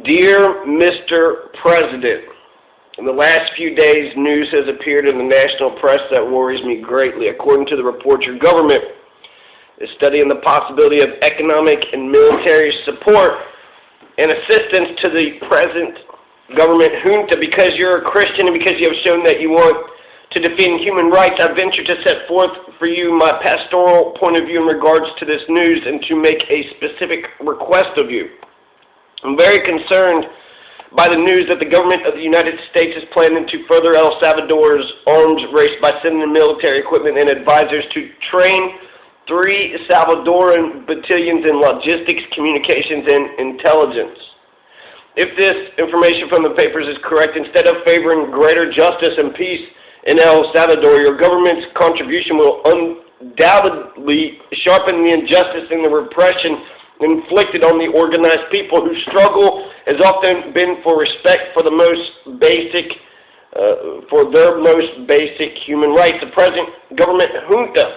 Dear Mr. President, in the last few days, news has appeared in the national press that worries me greatly. According to the report, your government is studying the possibility of economic and military support and assistance to the present government junta. Because you're a Christian and because you have shown that you want to defend human rights, I venture to set forth for you my pastoral point of view in regards to this news and to make a specific request of you. I'm very concerned by the news that the government of the United States is planning to further El Salvador's arms race by sending military equipment and advisors to train 3 Salvadoran battalions in logistics, communications, and intelligence. If this information from the papers is correct, instead of favoring greater justice and peace in El Salvador, your government's contribution will undoubtedly sharpen the injustice and the repression inflicted on the organized people whose struggle has often been for respect for the most basic, for their most basic human rights. The present government junta,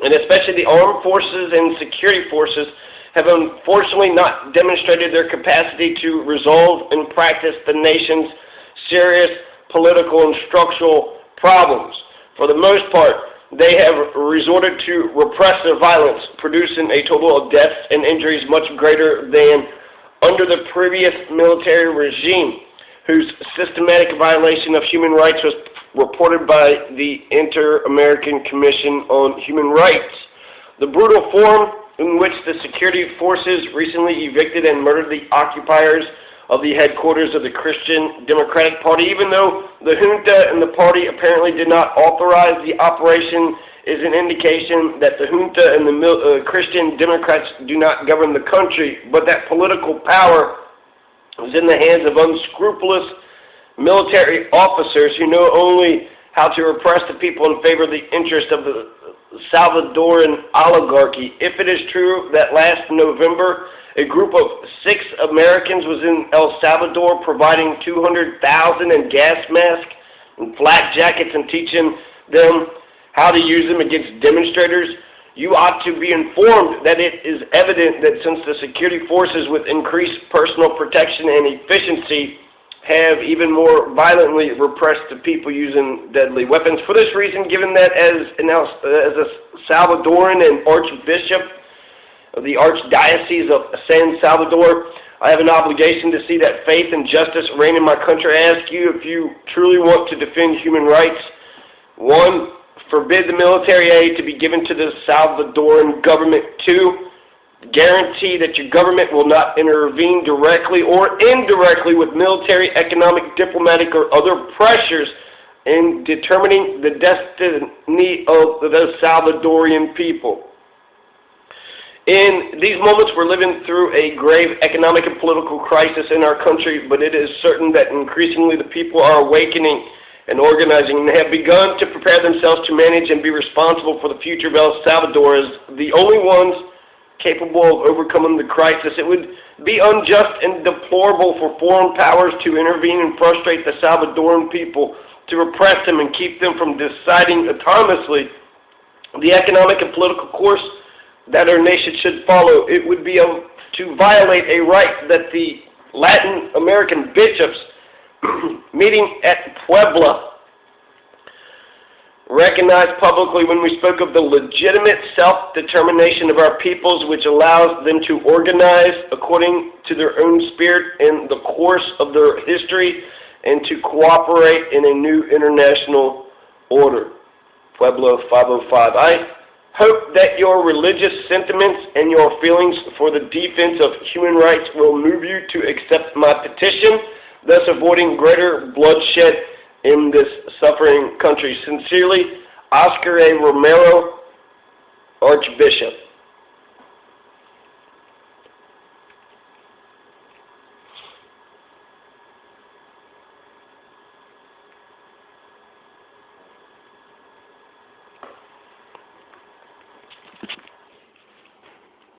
and especially the armed forces and security forces, have unfortunately not demonstrated their capacity to resolve and practice the nation's serious political and structural problems. For the most part, they have resorted to repressive violence, producing a total of deaths and injuries much greater than under the previous military regime, whose systematic violation of human rights was reported by the Inter-American Commission on Human Rights. The brutal form in which the security forces recently evicted and murdered the occupiers of the headquarters of the Christian Democratic Party, even though the junta and the party apparently did not authorize the operation, is an indication that the junta and the Christian Democrats do not govern the country, but that political power is in the hands of unscrupulous military officers who know only how to repress the people in favor of the interest of the Salvadoran oligarchy. If it is true that last November a group of 6 Americans was in El Salvador providing 200,000 in gas masks and flak jackets and teaching them how to use them against demonstrators, you ought to be informed that it is evident that since the security forces with increased personal protection and efficiency have even more violently repressed the people using deadly weapons. For this reason, given that as a Salvadoran and Archbishop of the Archdiocese of San Salvador, I have an obligation to see that faith and justice reign in my country. I ask you, if you truly want to defend human rights, 1, forbid the military aid to be given to the Salvadoran government. 2, guarantee that your government will not intervene directly or indirectly with military, economic, diplomatic, or other pressures in determining the destiny of the Salvadorian people. In these moments, we're living through a grave economic and political crisis in our country, but it is certain that increasingly the people are awakening and organizing and have begun to prepare themselves to manage and be responsible for the future of El Salvador as the only ones capable of overcoming the crisis. It would be unjust and deplorable for foreign powers to intervene and frustrate the Salvadoran people, to repress them and keep them from deciding autonomously the economic and political course that our nation should follow. It would be to violate a right that the Latin American bishops meeting at Puebla recognized publicly when we spoke of the legitimate self-determination of our peoples, which allows them to organize according to their own spirit in the course of their history and to cooperate in a new international order. Puebla 505. I hope that your religious sentiments and your feelings for the defense of human rights will move you to accept my petition, thus avoiding greater bloodshed in this suffering country. Sincerely, Oscar Romero, Archbishop.